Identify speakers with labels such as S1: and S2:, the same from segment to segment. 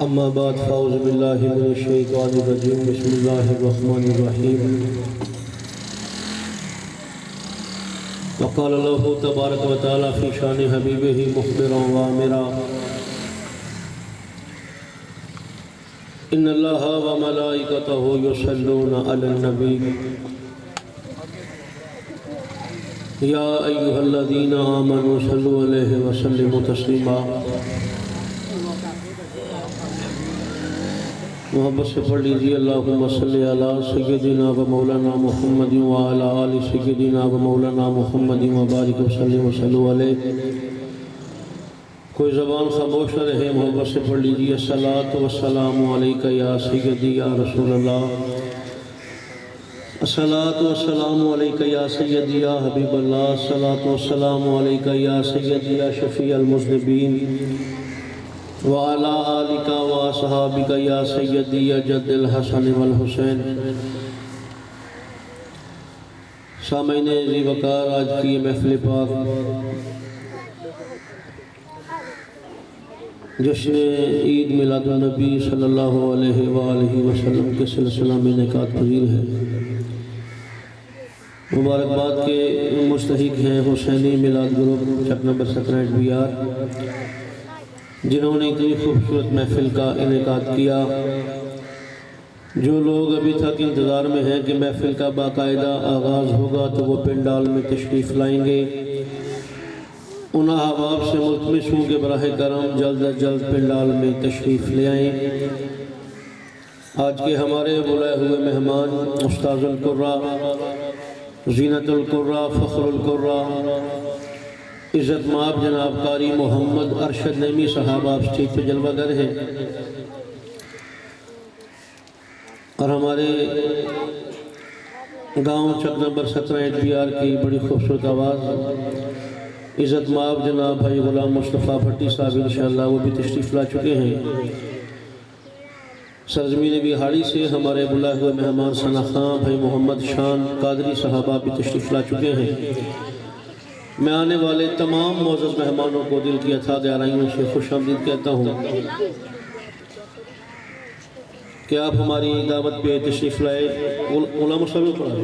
S1: اما بعد فاعوذ باللہ من الشیطان الرجیم بسم اللہ الرحمن الرحیم وقال اللہ تبارک و تعالی فی شان حبیبہ مخبرا وآمرا ان اللہ و ملائکتہ یصلون علی النبی یا ایہا الذین آمنوا صلوا علیہ وسلموا تسلیما۔ محبت سے پڑھ لیجئے اللہم صلی علی سیدنا و مولانا محمد وعلی آل سیدنا و مولانا محمد وبارک وسلم وصلو علیہ۔ کوئی زبان خاموش نہ رہے، محبت سے پڑھ لیجئے الصلاۃ والسلام علیکہ یا سیدی یا رسول اللہ، الصلاۃ والسلام علیکہ یا سیدی یا حبیب اللہ، الصلاۃ والسلام علیکہ یا سیدی یا شفیع المذنبین وعلی آلک واصحابک یا سیدی یا جد الحسن والحسین۔ سامعین ذی وقار، آج کی محفل پاک جشن عید میلاد النبی صلی اللہ علیہ وآلہ وسلم کے سلسلہ میں انعقاد پذیر ہے۔ مبارکباد کے مستحق ہیں حسینی میلاد گروپ چک نمبر 17 BR، جنہوں نے اتنی خوبصورت محفل کا انعقاد کیا۔ جو لوگ ابھی تک انتظار میں ہیں کہ محفل کا باقاعدہ آغاز ہوگا تو وہ پنڈال میں تشریف لائیں گے، ان احباب سے ملتمس ہوں کہ براہ کرم جلد از جلد پنڈال میں تشریف لے آئیں۔ آج کے ہمارے بلائے ہوئے مہمان استاذ القرہ، زینت القرہ، فخر القرہ، عزت مآب جناب قاری محمد ارشد نعیمی صاحب آپ اسٹیج پہ جلوہ گر ہیں، اور ہمارے گاؤں چک نمبر 17 BR کی بڑی خوبصورت آواز عزت مآب جناب بھائی غلام مصطفیٰ بھٹی صاحب انشاءاللہ وہ بھی تشریف لا چکے ہیں۔ سرزمین بہاڑی سے ہمارے بلائے ہوئے مہمان ثنا خان بھائی محمد شان قادری صاحب آپ بھی تشریف لا چکے ہیں۔ میں آنے والے تمام معزز مہمانوں کو دل کی اتھا گہرائیوں سے خوش آمدید کہتا ہوں کہ آپ ہماری دعوت پہ تشریف لائے۔ علماء صاحب پڑھا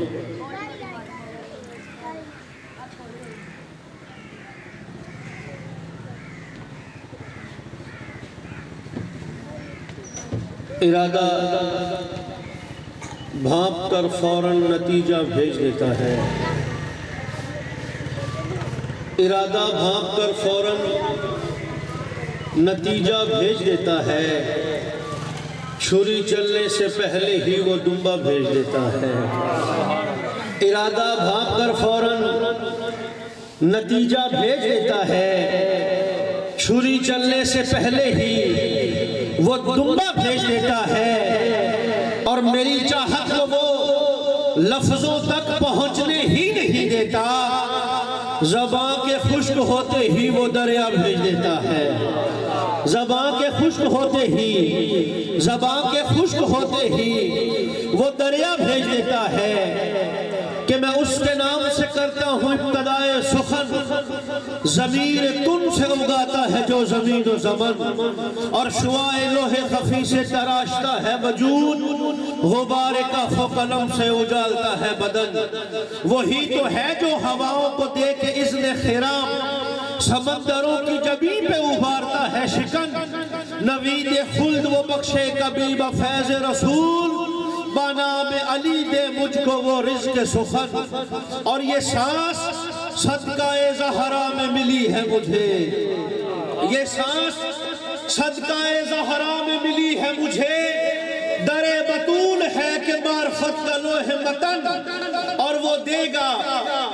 S1: ارادہ بھانپ کر فوراً نتیجہ بھیج دیتا ہے، ارادہ بھانپ کر فوراً نتیجہ بھیج دیتا ہے، چھری چلنے سے پہلے ہی وہ دمبا بھیج دیتا ہے۔ ارادہ بھانپ کر فوراً نتیجہ بھیج دیتا ہے، چھری چلنے سے پہلے ہی وہ دمبا بھیج دیتا ہے، اور میری چاہت کو وہ لفظوں تک پہنچنے ہی نہیں دیتا، زبان کے خشک ہوتے ہی وہ دریا بھیج دیتا ہے، زبان کے خشک ہوتے ہی، زبان کے خشک ہوتے ہی وہ دریا بھیج دیتا ہے کہ میں اس کے نام سے کرتا ہوں ابتدائے سخن، ضمیر کن سے اگاتا ہے جو زمین و زمن، اور شعاع لوح خفی سے تراشتا ہے وجود، غبار کف و قلم سے اجالتا ہے بدن، وہی تو ہے جو ہواؤں کو دے کے اذن خرام سمندروں کی جبین پہ ابھارتا ہے شکن، نوید خلد وہ بخشے کبھی بفیض رسول، بنام علی دے مجھ کو وہ رزق سخن، اور یہ سانس صدقہ زہرا میں ملی ہے مجھے، یہ سانس صدقہ زہرا میں ملی ہے مجھے، در بطول ہے کہ معرفت کا لوح متن، اور وہ دے گا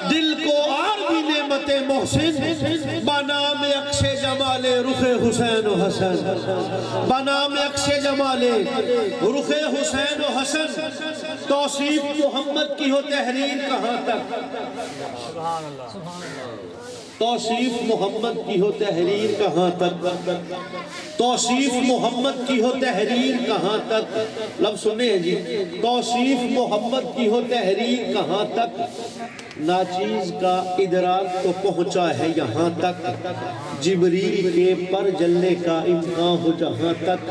S1: دل کو اور بھی نعمت محسن، بنام اکش جمال رخ حسین و حسن، بنام اکش جمال رخ حسین و حسن۔ توصیف محمد کی ہو تحریر کہاں تک، توصیف محمد کی ہو تحریر کہاں تک، توصیف محمد کی ہو تحریر کہاں تک، لفظ سنیں ہیں جی، توصیف محمد کی ہو تحریر کہاں تک، ناچیز کا ادراک تو پہنچا ہے یہاں تک، جبریل کے پر جلنے کا امکان ہو جہاں تک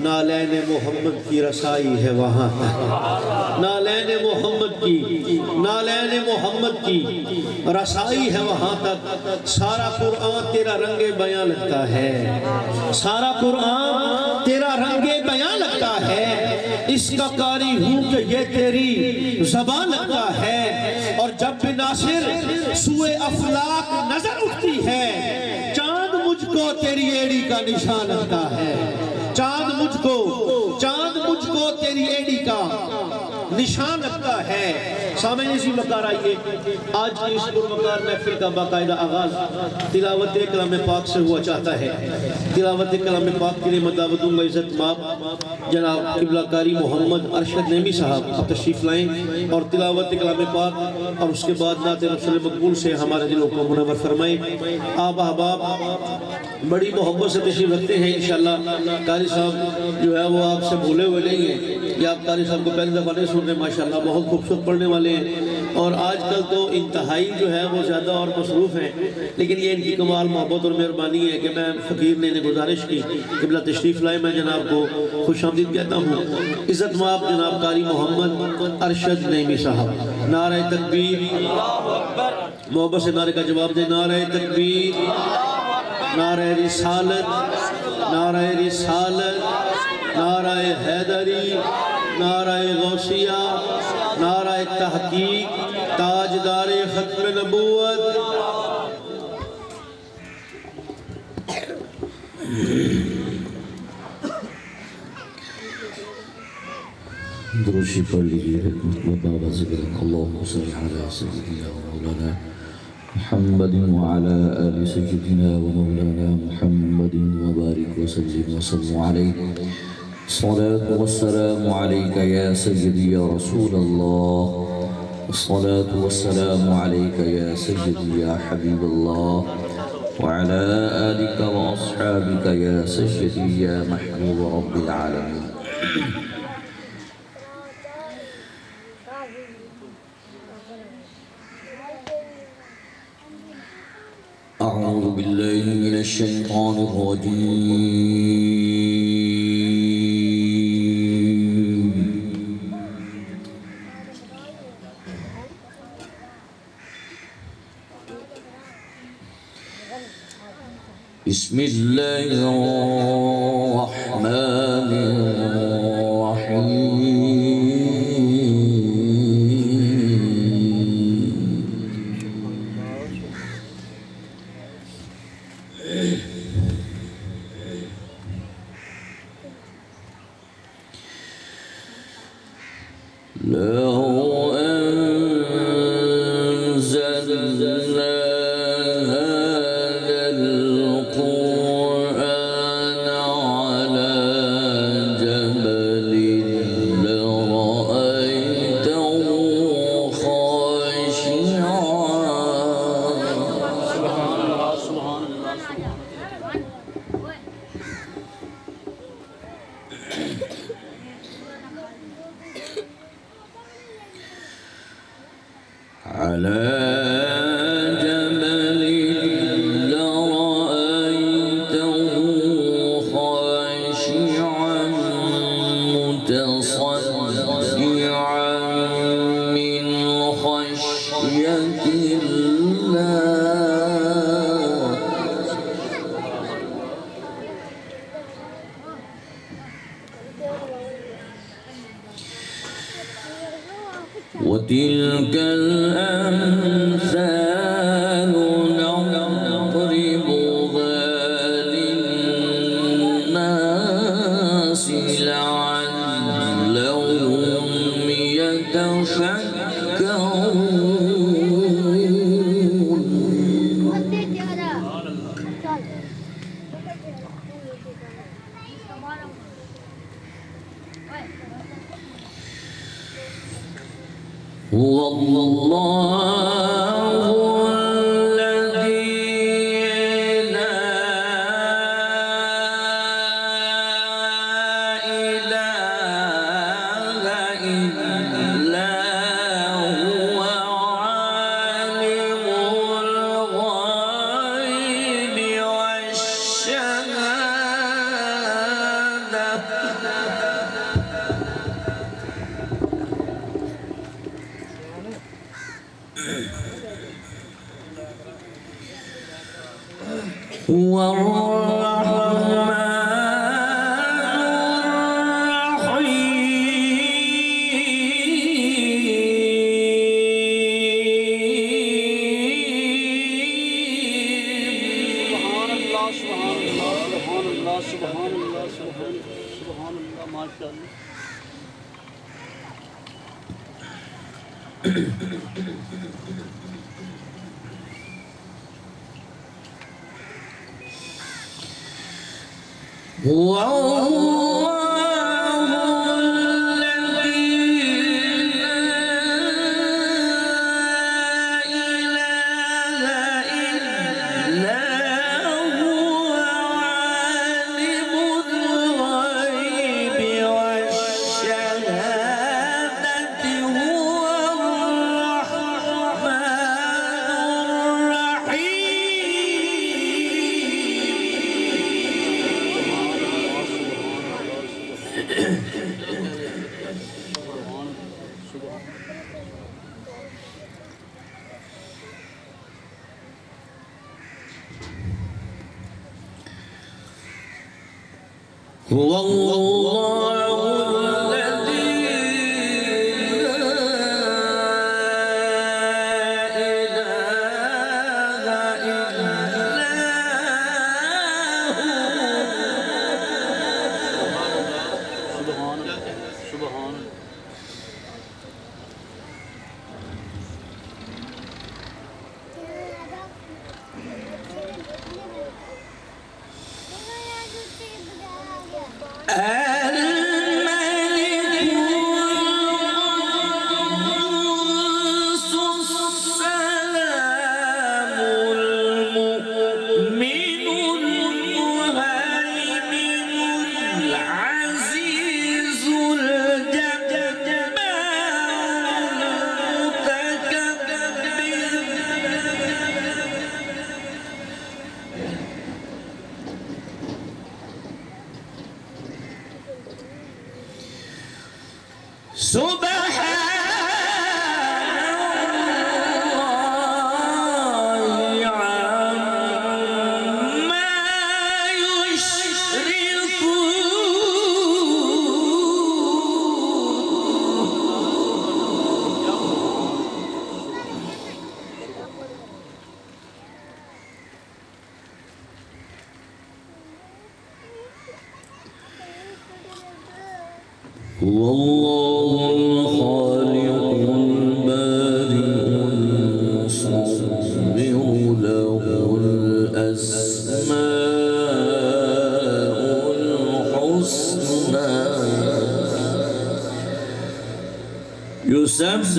S1: نالین محمد کی رسائی ہے وہاں تک، نالین محمد کی رسائی ہے وہاں تک۔ سارا قرآن تیرا رنگ بیان لگتا ہے، سارا قرآن تیرا رنگ بیان لگتا ہے، اس کا قاری ہوں کہ یہ تیری زبان لگتا ہے۔ اور جب بھی ناصر سوئے افلاک نظر اٹھتی ہے، چاند مجھ کو تیری ایڑی کا نشان لگتا ہے، چاند مجھ کو تیری ایڑی کا نشان لگتا ہے۔ سامعین اسی وقار آئیے، آج کی اس پروقار محفل کا باقاعدہ آغاز تلاوت کلام پاک سے ہوا چاہتا ہے۔ تلاوت کلام پاک کے لیے میں دعوت دوں گا عزت مآب جناب قبلہ کاری محمد ارشد نعیمی صاحب، آپ تشریف لائیں اور تلاوت کلام پاک اور اس کے بعد نعت رسول مقبول سے ہمارے دلوں کو منور فرمائیں۔ آپ احباب بڑی محبت سے تشریف رکھتے ہیں، انشاءاللہ قاری صاحب جو ہے وہ آپ سے بھولے ہوئے نہیں ہیں، یہ آپ قاری صاحب کو پہلی دفعہ نہیں سن رہے، ماشاءاللہ بہت خوبصورت پڑھنے والے ہیں، اور آج کل تو انتہائی جو ہے وہ زیادہ اور مصروف ہیں، لیکن یہ ان کی کمال محبت اور مہربانی ہے کہ میں فقیر نے انہیں گزارش کی قبلہ تشریف لائے، میں جناب کو خوش آمدید کہتا ہوں۔ عزت مآب جناب قاری محمد ارشد نعیمی صاحب، نعرہ تکبیر، محبت سے نعرے کا جواب دیں، نعرہ تکبیر، نعرہ رسالت، نعرہ رسالت، نعرہ حیدری، نعرہ غوثیہ، نعرہ تحقیق، تاجدار ختم نبوت۔
S2: دروشی پڑھ لیجئے حکمت بابا ذکر اللہم صلی علی سیدنا و مولانا محمد وعلى آل سيدنا ومولانا محمد وبارك وسلم وسلم عليه الصلاة والسلام عليك يا سيدي يا رسول الله، الصلاة والسلام عليك يا سيدي يا حبيب الله، وعلى آلك وأصحابك يا سيدي يا محبوب رب العالمين۔ أعوذ بالله من الشيطان الرجيم، بسم الله الرحمن الرحيم۔ لو أنزلنا هذا القرآن على جبل لرأيته خاشعا على جبل لرأيته خاشعا متصدعا من خشية الله، وتلك الأمثال نضربها للناس لعلهم يتفكرون۔ هو الله الذي لا إله إلا هو، عالم الغيب هو الرحمن هو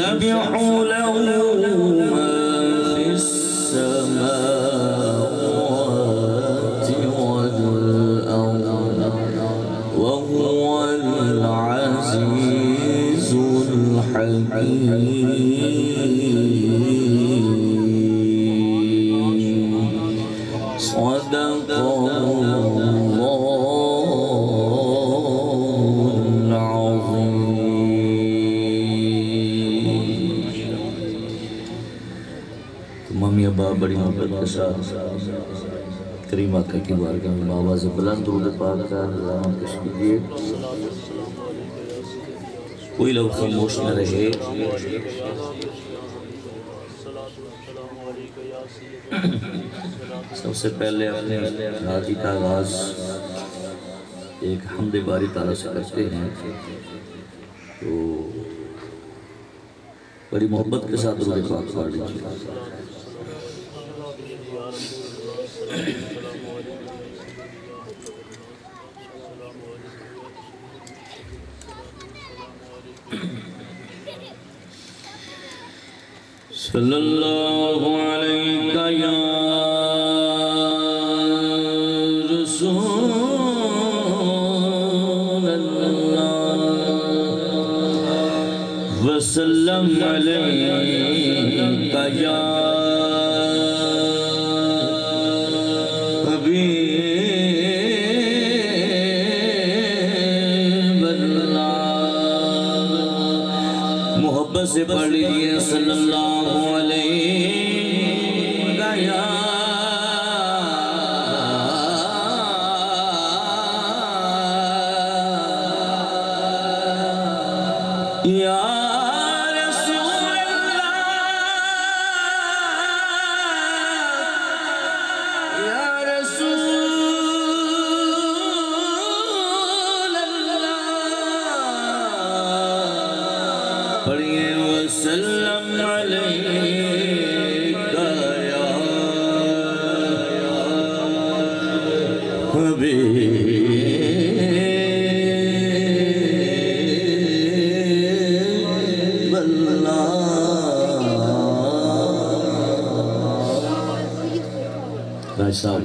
S2: يسبح له ما في السماوات والأرض وهو العزيز الحكيم صدق الله العظيم. مامی ابا بڑی محبت کے ساتھ کریم آقا کی بارگاہ میں آواز بلند درود پاک کا نظام پیش کیجیے. کوئی لوگ خاموش نہ رہے. سب سے پہلے اپنے حاضری کا آغاز ایک حمد باری تعالیٰ سے کرتے ہیں تو بڑی محبت کے ساتھ درود پاک پڑھ لیجیے. صلی اللہ علیہ یا رسول اللہ وسلم علیہ یا سے پڑھ لیجئے صلی اللہ علیہ یا حبیب اللہ راج صاحب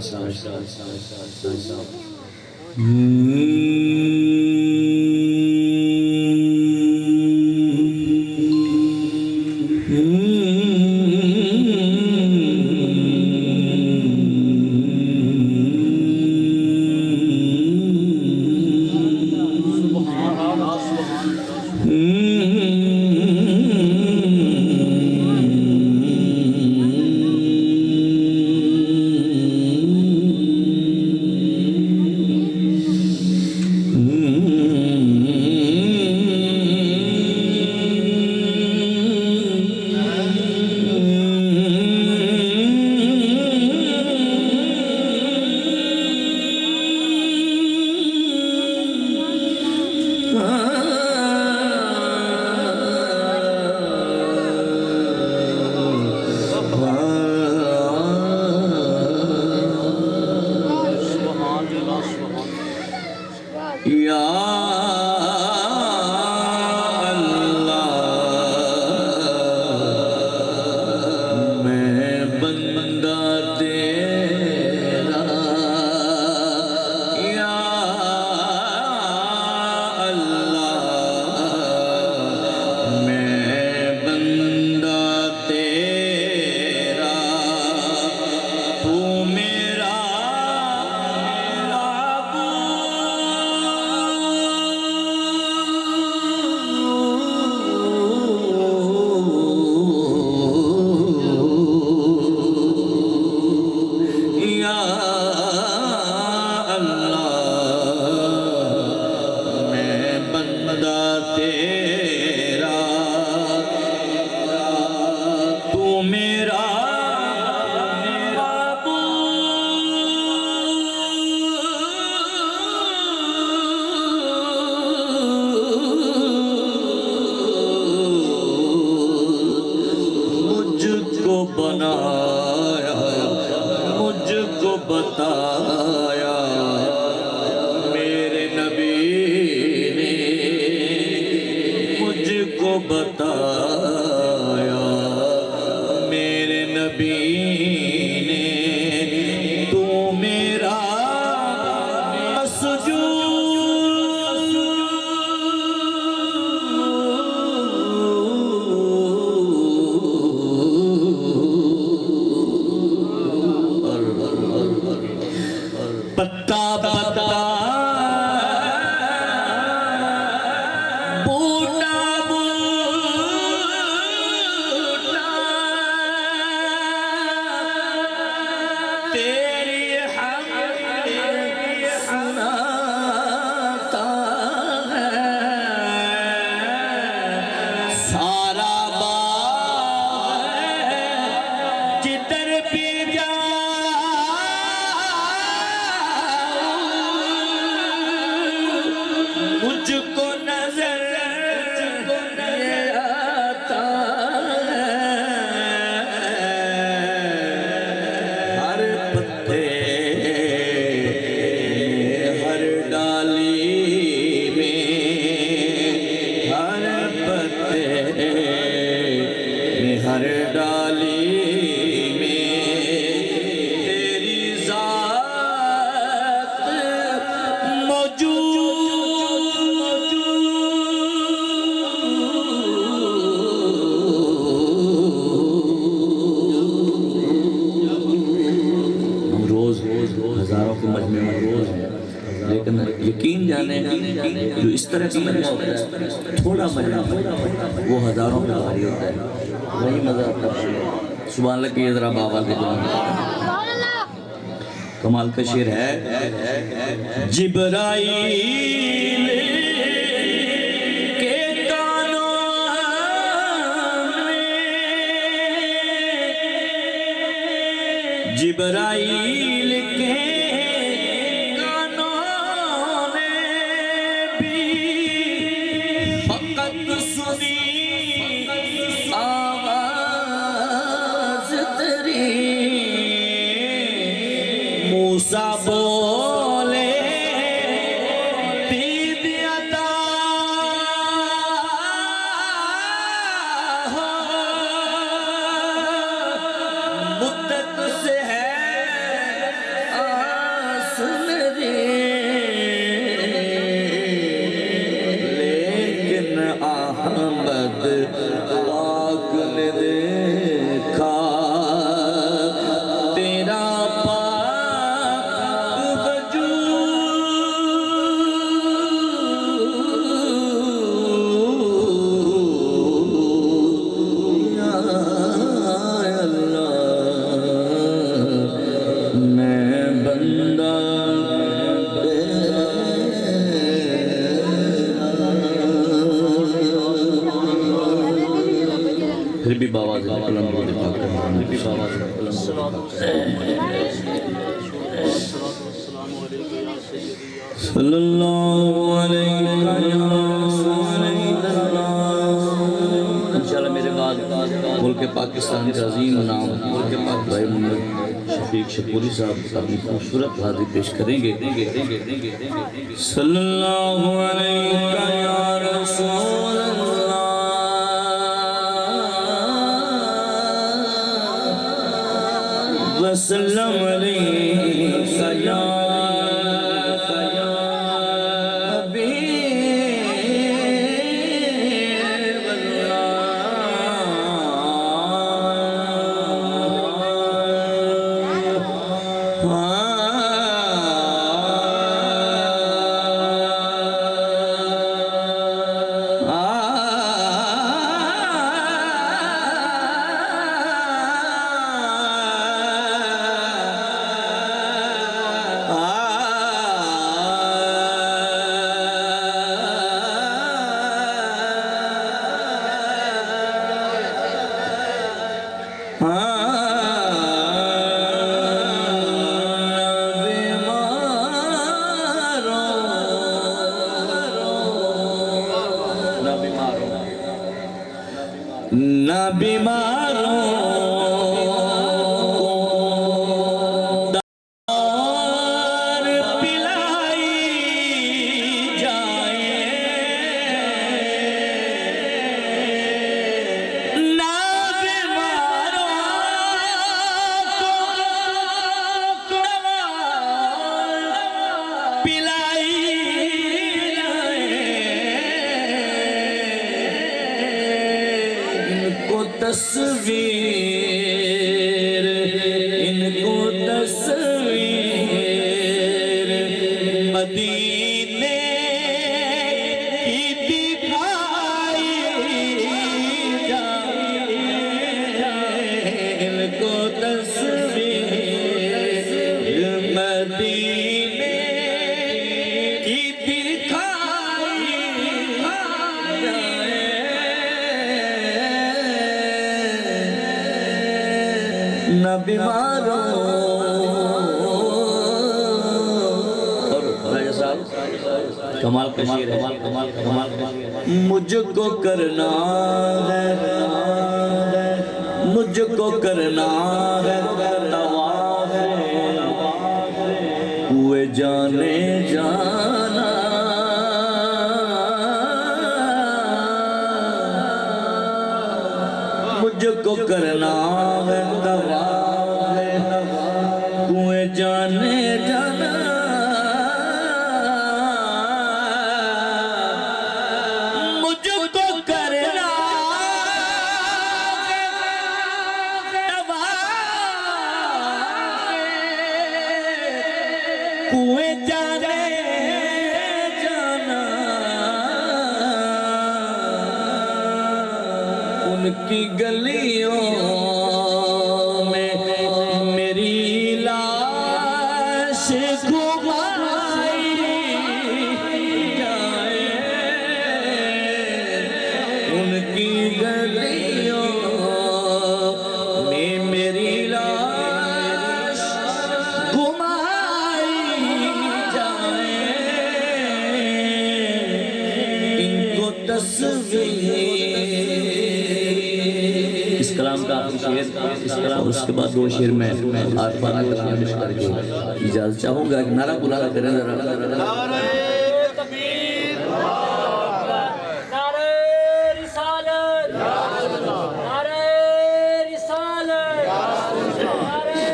S2: بتایا میرے نبی نے مجھ کو بتایا میرے نبی نے تو میرا پتا پتا بوٹا بوٹا تیری حمد سناتا ہے سارا باغ جدھر بھی جا مجھ کو نظر آتا ہے ہر پتے ہر ڈالی میں ہر پتے ہر ڈالی میں تیری ذات موجود ہزاروں کے مجمع میں روز ہے لیکن یقین جانے جو اس طرح کا مجمع ہوتا ہے تھوڑا مجمع وہ ہزاروں میں بھاری ہوتا ہے وہی مزہ آتا ہے سبحان اللہ کی ذرا بابا کے جوان کمال کا شعر ہے جبرائیل کے کانوں میں جبرائیل کے کانوں نے بھی فقط سنی آواز تیری موسیٰ بول میں بندہ پھر بھی باواز قلم رو دفاع صلی اللہ علیہ انشاءاللہ میرے بعد ملک پاکستان کا عظیم نام ملک پاک بھائی محمد شفیق شکوری صاحب اپنی خوبصورت حاضری پیش کریں گے صلی اللہ علیہ یا رسول اللہ وسلم علیہ یا نہ بیماروں دار پلائی جائے نہ بیماروں کو پلائی تصویر ان کو تصویر مدینے کی دکھائی جائے ان کو تصویر مدینے کی دکھائی نہ بیماروں کمال کشیر ہے مجھ کو کرنا ہے مجھ کو کرنا ہے طواف کوئے جانے جانا مجھ کو کرنا ہے طواف کوئے جانے جانا مجھ کو کرنا طواف کوئے جانے جانا ان کی گلیوں میں میری لاش گھمائی جائے ان کی گلیوں میں میری لاش گھمائی جائے ان کو تصویر اس کلام کا آخری شعر اور اس کے بعد دو شعر میں عارفانہ کلام پیش کر کے اجازت چاہوں گا کہ نعرہ بلانا کریں ذرا
S1: نعرہ تکبیر
S3: نعرہ رسالت نعرہ رسالت نعرہ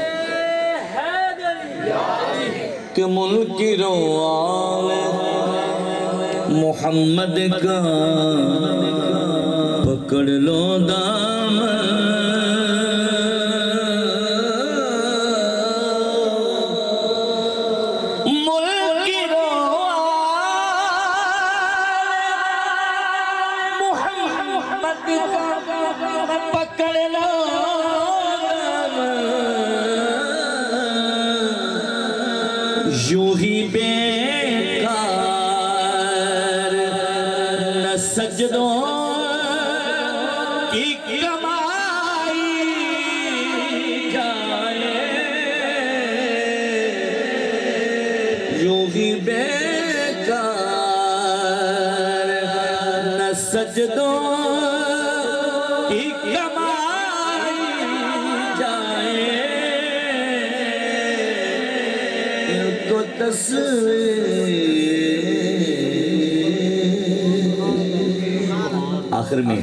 S3: حیدری
S2: کہ ملک روال محمد کا پکڑ لو دامن پکڑ لو یوں ہی بیکار نہ سجدوں کی کمائی جائے، یوں ہی بیکار نہ سجدوں کی کمائی جائے، ان کو آخر میں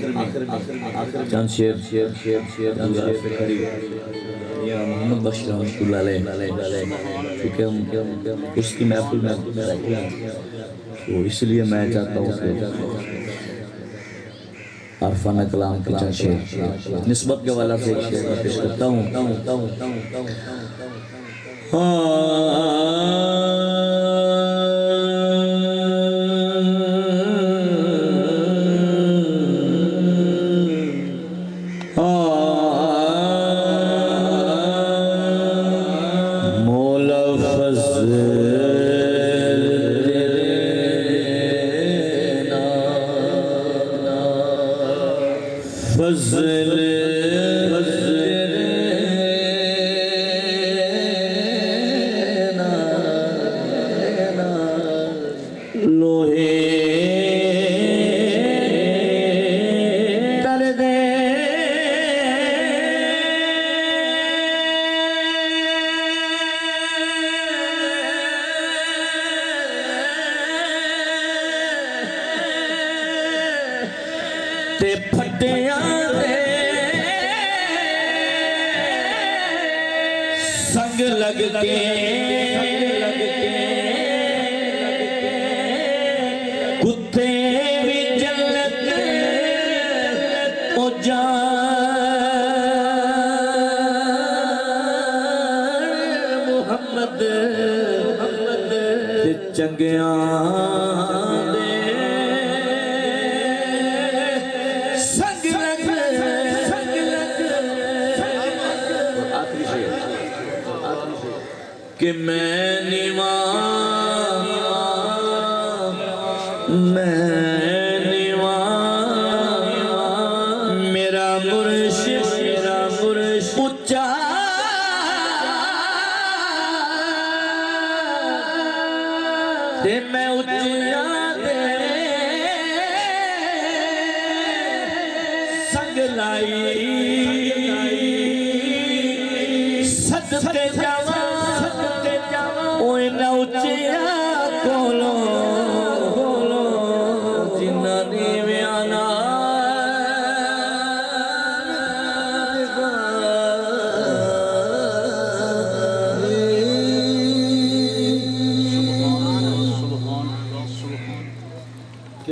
S2: چند شیر یا محمد بخش رحمۃ اللہ علیہ، کیونکہ ہم اس کی محفل میں بیٹھے ہیں تو اس لیے میں چاہتا ہوں کہ عارفانہ کلام کے چند شیر نسبت کے والا سے ایک شیر میں پیش کرتا ہوں۔ مولا فضل دینا، فضل لوہے کر دے، تے پھٹیاں دے سنگ لگ کے کتے بھی جنت او جان محمد تے چنگیاں دے سنگ لگ کہ میں نیواں میرا مرشد اونچا